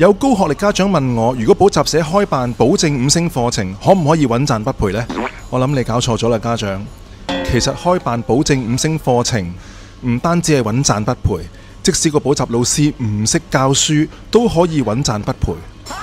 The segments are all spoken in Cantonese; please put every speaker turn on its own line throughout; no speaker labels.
有高學歷家長問我，如果補習社開辦保證5星課程，可唔可以穩賺不賠呢？我諗你搞錯咗啦，家長。其實開辦保證5星課程唔單止係穩賺不賠，即使個補習老師唔識教書，都可以穩賺不賠。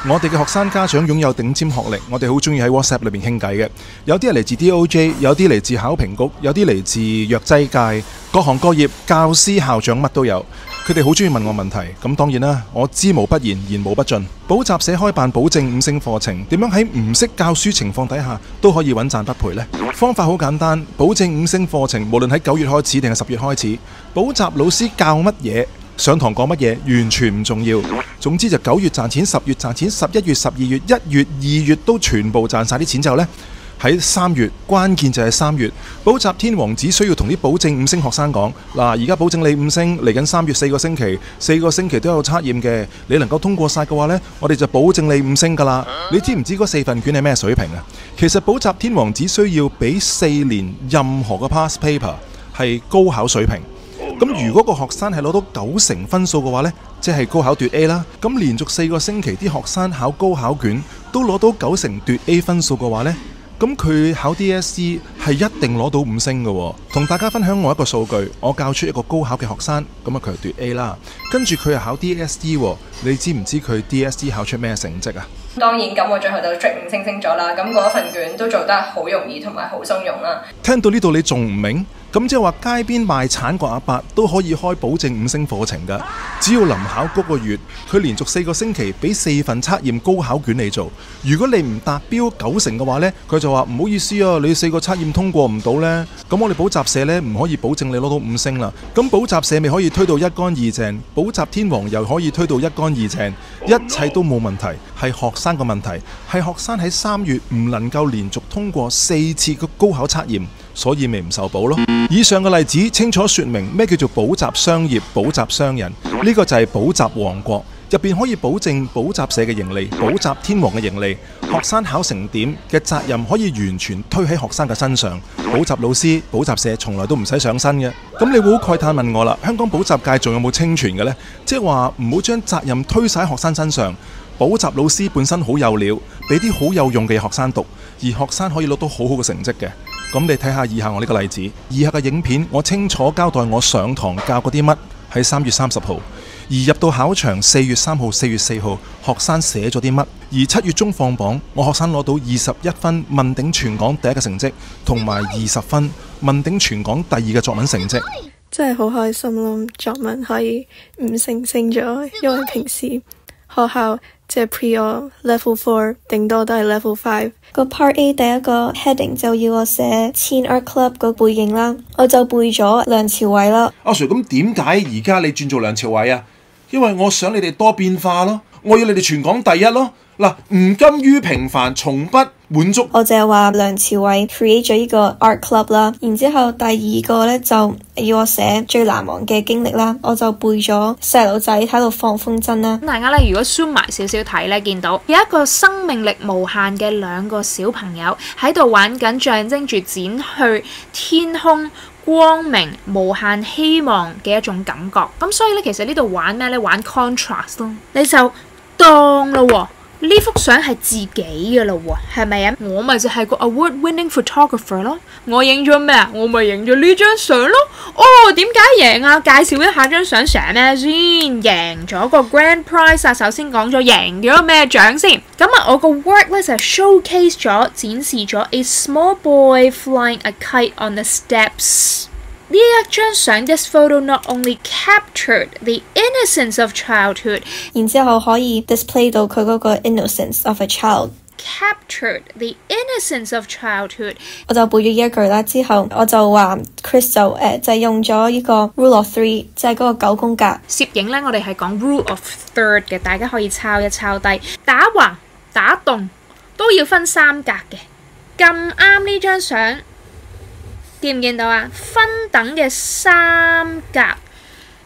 我哋嘅學生家長擁有頂尖學歷，我哋好中意喺 WhatsApp 裏面傾偈嘅。有啲係嚟自 DOJ， 有啲嚟自考評局，有啲嚟自藥劑界，各行各業，教師校長乜都有。佢哋好中意問我問題，咁當然啦，我知無不言，言無不盡。補習社開辦保證5星課程，點樣喺唔識教書情況底下都可以穩賺不賠呢？方法好簡單，保證5星課程無論喺9月開始定係10月開始，補習老師教乜嘢，上堂講乜嘢完全唔重要，總之就9月賺錢，10月賺錢，11月、12月、1月、2月都全部賺晒啲錢之後呢，喺3月，關鍵就係3月，補習天王只需要同啲保證5星學生講，嗱，而家保證你5星，嚟緊3月4個星期，4個星期都有測驗嘅，你能夠通過晒嘅話呢，我哋就保證你5星㗎啦。你知唔知嗰4份卷係咩水平啊？其實補習天王只需要俾4年任何嘅 pass paper 係高考水平。咁如果個學生係攞到90分數嘅話呢，即係高考奪 A 啦。咁連續4個星期啲學生考高考卷都攞到90奪 A 分數嘅話呢，咁佢考 DSE 係一定攞到5星嘅。同大家分享我一個數據，我教出一個高考嘅學生，咁啊佢係奪 A 啦，跟住佢係考 DSE，你知唔知佢 DSE 考出咩成績啊？
當然，咁我最後就追5星星咗啦。咁嗰份卷都做得好容易同埋好鬆容啦。
聽到呢度你仲唔明？咁即係話街邊賣橙個阿伯都可以開保證5星課程㗎，只要臨考嗰個月，佢連續4個星期俾4份測驗高考卷你做。如果你唔達標90嘅話呢，佢就話唔好意思啊，你4個測驗通過唔到呢。咁我哋補習社呢，唔可以保證你攞到5星啦。咁補習社咪可以推到一乾二淨，補習天王又可以推到一乾二淨，一切都冇問題。係學生個問題，係學生喺3月唔能夠連續通過4次嘅高考測驗，所以咪唔受保咯。以上嘅例子清楚說明咩叫做補習商業、補習商人，呢個就係補習王國，入邊可以保證補習社嘅盈利、補習天王嘅盈利，學生考成點嘅責任可以完全推喺學生嘅身上，補習老師、補習社從來都唔使上身嘅。咁你會好慨嘆問我啦，香港補習界仲有冇清泉嘅呢？即係話唔好將責任推晒喺學生身上。補習老師本身好有料，俾啲好有用嘅學生讀，而學生可以攞到好好嘅成績嘅。咁你睇下以下我呢個例子，以下嘅影片我清楚交代我上堂教過啲乜，喺3月30號，而入到考場4月3號、4月4號，學生寫咗啲乜，而7月中放榜，我學生攞到21分問鼎全港第一嘅成績，同埋20分問鼎全港第2嘅作文成績。
真係好開心咯！作文可以5星星咗，因為平時學校即係 Pre-O Level 4，頂多都係 Level 5。個 Part A 第一個 heading 就要我寫 Teen Art Club 個背景啦，我就背咗梁朝偉啦。
阿 Sir， 咁點解而家你轉做梁朝偉啊？因為我想你哋多變化咯，我要你哋全港第一咯。嗱，唔甘於平凡，從不滿足。
我就係話梁朝偉 create 咗呢個 art club 啦，然之後第2個呢，就要我寫最難忘嘅經歷啦，我就背咗細路仔喺度放風箏啦。
大家呢，如果 zoom 埋少少睇呢，見到有一個生命力無限嘅2個小朋友喺度玩緊，象徵住展去天空光明無限希望嘅一種感覺。咁所以呢，其實呢度玩咩呢？玩 contrast 咯，你就當咯喎。呢幅相係自己嘅啦喎，係咪啊？我咪就係個 award-winning photographer 咯。我影咗咩啊？我咪影咗呢張相咯。哦，點解贏啊？介紹一下張相寫咩先？贏咗個 grand prize 啊！首先講咗贏咗咩獎先。咁啊，我個 work 咧就係 showcase 咗，展示咗 a small boy flying a kite on the steps。呢一張相 ，this photo not only captured the innocence of childhood，
然之後可以 display 到佢嗰個 innocence of a child。captured
the innocence of childhood，
我就背咗呢一句啦。之後我就話 Chris 就用咗呢個 rule of three， 就係嗰個9宮格。
攝影呢，我哋係講 rule of third 嘅，大家可以抄一抄低。打橫打戙都要分3格嘅。咁啱呢張相。見唔見到啊？分等嘅3格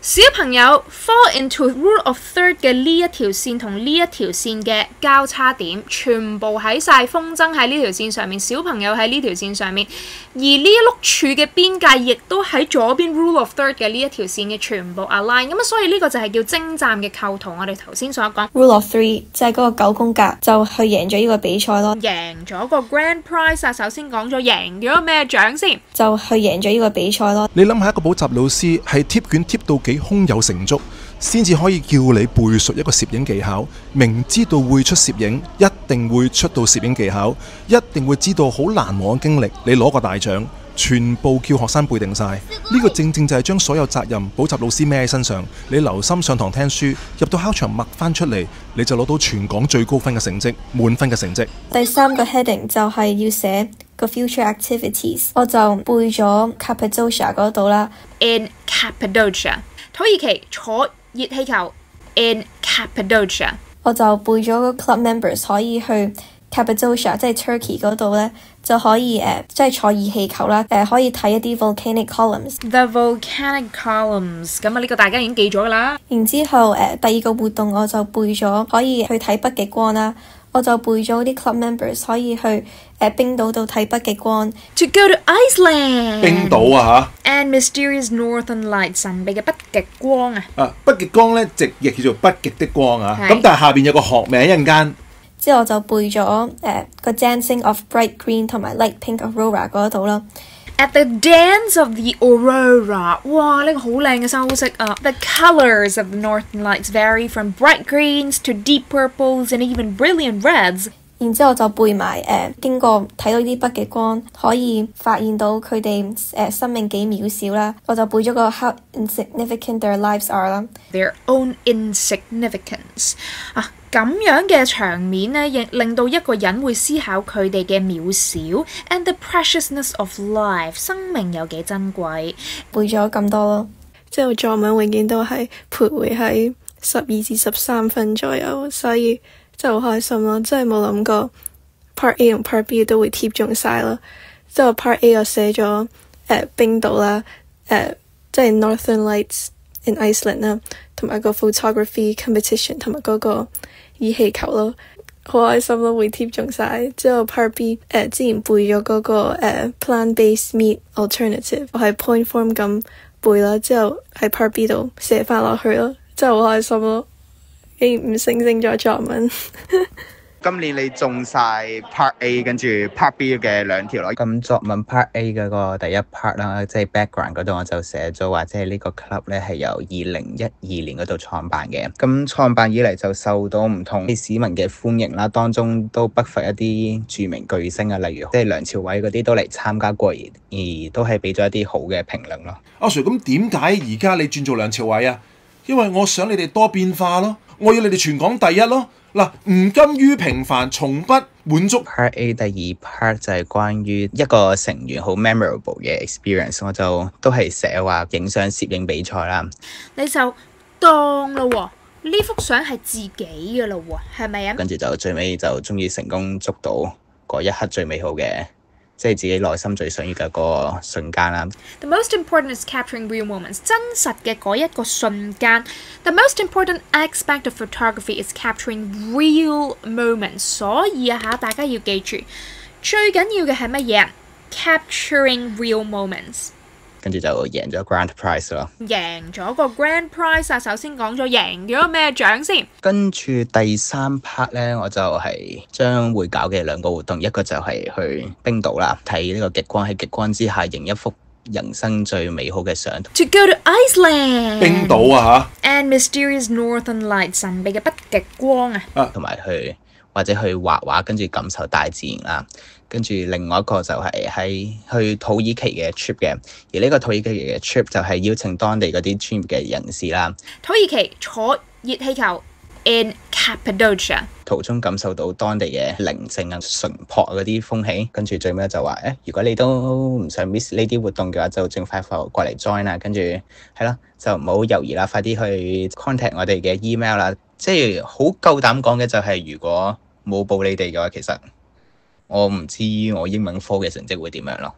小朋友 fall into rule of third 嘅呢一條線同呢一條線嘅交叉點，全部喺晒風箏喺呢條線上面，小朋友喺呢條線上面，而呢一碌柱嘅邊界亦都喺左邊 rule of third 嘅呢一條線嘅全部 align， 咁所以呢個就係叫精湛嘅構圖。我哋頭先所講
Rule of three 就係嗰個9宮格，就去贏咗呢個比賽咯。
贏咗個 grand prize 啊！首先講咗贏咗咩獎先？
就去贏咗呢個比賽咯。
你諗下一個補習老師係貼卷貼到幾胸有成竹，先至可以叫你背熟一個攝影技巧，明知道會出攝影，一定會出到攝影技巧，一定會知道好難忘嘅經歷，你攞個大獎，全部叫學生背定晒。呢個正正就係將所有責任補習老師孭喺身上。你留心上堂聽書，入到考場默翻出嚟，你就攞到全港最高分嘅成績，滿分嘅成績。
第3個 heading 就係要寫個 future activities， 我就背咗 Cappadocia 嗰度啦。
In Cappadocia， 土耳其坐熱氣球。In Cappadocia，
我就背咗個 club members 可以去 Cappadocia， 即係 Turkey 嗰度呢，就可以即係坐熱氣球啦，可以睇一啲 volcanic columns。
The volcanic columns， 咁啊呢個大家已經記咗㗎啦。
然之後第2個活動我就背咗可以去睇北極光啦。我就背咗啲 club members 可以去冰島度睇北極光。
To go to Iceland，
冰島啊嚇
，and mysterious northern lights， 神秘嘅北極光啊。
北極光呢，直譯叫做北極的光啊。
係
咁但係下邊有個學名一陣間。
之後我就背咗個 dancing of bright green 同埋 light pink aurora 嗰度啦。
At the dance of the aurora， 哇！呢個好靚嘅修飾啊。The colours of the northern lights vary from bright greens to deep purples and even brilliant reds。
然之後就背埋經過睇到呢啲北極光，可以發現到佢哋生命幾渺小啦。我就背咗個 how insignificant their lives are 啦。
Their own insignificance 啊，咁樣嘅場面呢，亦令到一個人會思考佢哋嘅渺小 and the preciousness of life， 生命有幾珍貴。
背咗咁多咯。
之後作文永遠都係徘徊喺12至13分左右，所以真係好開心咯！真係冇諗過 Part A 同 Part B 都會貼中晒咯。之後 Part A 我寫咗冰島啦，即係 Northern Lights in Iceland 啦，同埋個 photography competition 同埋嗰個熱氣球咯，好開心咯，會貼中晒。之後 Part B 之前背咗嗰個plant-based meat alternative， 我係 point form 咁背啦，之後喺 Part B 度寫翻落去咯，真係好開心咯！竟然5星星咗作文。
今年你中晒 Part A 跟住 Part B 嘅2條咯。咁作文 Part A 嗰個第一 part 啦，即係 background 嗰度我就寫咗話，即係呢個 club 咧係由2012年嗰度創辦嘅。咁創辦以嚟就受到唔同市民嘅歡迎啦，當中都不乏一啲著名巨星啊，例如即係梁朝偉嗰啲都嚟參加過，而都係俾咗一啲好嘅評論咯。
阿 Sir， 咁點解而家你轉做梁朝偉啊？因為我想你哋多變化咯，我要你哋全港第一咯。嗱，唔甘於平凡，從不滿足。
Part A 第2 part 就係關於一個成員好 memorable 嘅 experience， 我就都係寫話影相攝影比賽啦。
你就當咯喎，呢幅相係自己嘅咯喎，係咪啊？
跟住就最尾就終於成功捉到嗰一刻最美好嘅，即係自己內心最想要嘅嗰個瞬間啦。
The most important is capturing real moments， 真實嘅嗰一個瞬間。The most important aspect of photography is capturing real moments。所以大家要記住，最緊要嘅係乜嘢？Capturing real moments。
跟住就贏咗 Grand Prize 咯。
贏咗個 Grand Prize 啊！首先講咗贏咗咩獎先？
跟住第3 part 咧，我就係將會搞嘅2個活動，一個就係去冰島啦，睇呢個極光，喺極光之下影一幅人生最美好嘅相。
To go to Iceland，
冰島啊嚇
，and mysterious northern lights， 神秘嘅北極光啊，
同埋或者去畫畫，跟住感受大自然啦。跟住另外一個就係去土耳其嘅 trip 嘅，而呢個土耳其嘅 trip 就係邀請當地嗰啲專業嘅人士啦。
土耳其坐熱氣球 in Cappadocia，
途中感受到當地嘅寧靜啊、淳樸嗰啲風氣。跟住最尾就話如果你都唔想 miss 呢啲活動嘅話，就盡快過嚟 join 啦。跟住係啦，就唔好猶豫啦，快啲去 contact 我哋嘅 email 啦。即係好夠膽講嘅就係，如果冇報你哋嘅話，其實我唔知我英文科嘅成績會點樣咯。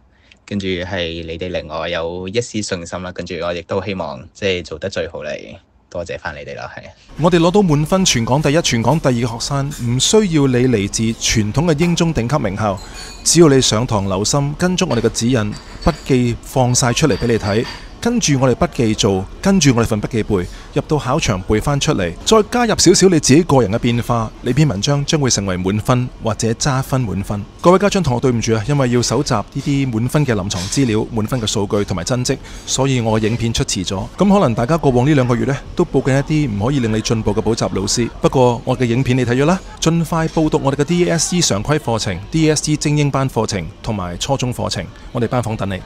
跟住係你哋令我有一絲信心啦，跟住我亦都希望即係做得最好嚟，多謝翻你哋啦，係。
我哋攞到滿分，全港第一、全港第二嘅學生，唔需要你嚟自傳統嘅英中頂級名校，只要你上堂留心，跟足我哋嘅指引，筆記放晒出嚟俾你睇。跟住我哋筆記做，跟住我哋份筆記背，入到考場背翻出嚟，再加入少少你自己個人嘅變化，你篇文章將會成為滿分或者揸分滿分。各位家長同學對唔住啊，因為要搜集呢啲滿分嘅臨床資料、滿分嘅數據同埋真跡，所以我嘅影片出遲咗。咁可能大家過往呢2個月呢，都報緊一啲唔可以令你進步嘅補習老師。不過我嘅影片你睇咗啦，盡快報讀我哋嘅 DSE 常規課程、DSE 精英班課程同埋初中課程，我哋班房等你。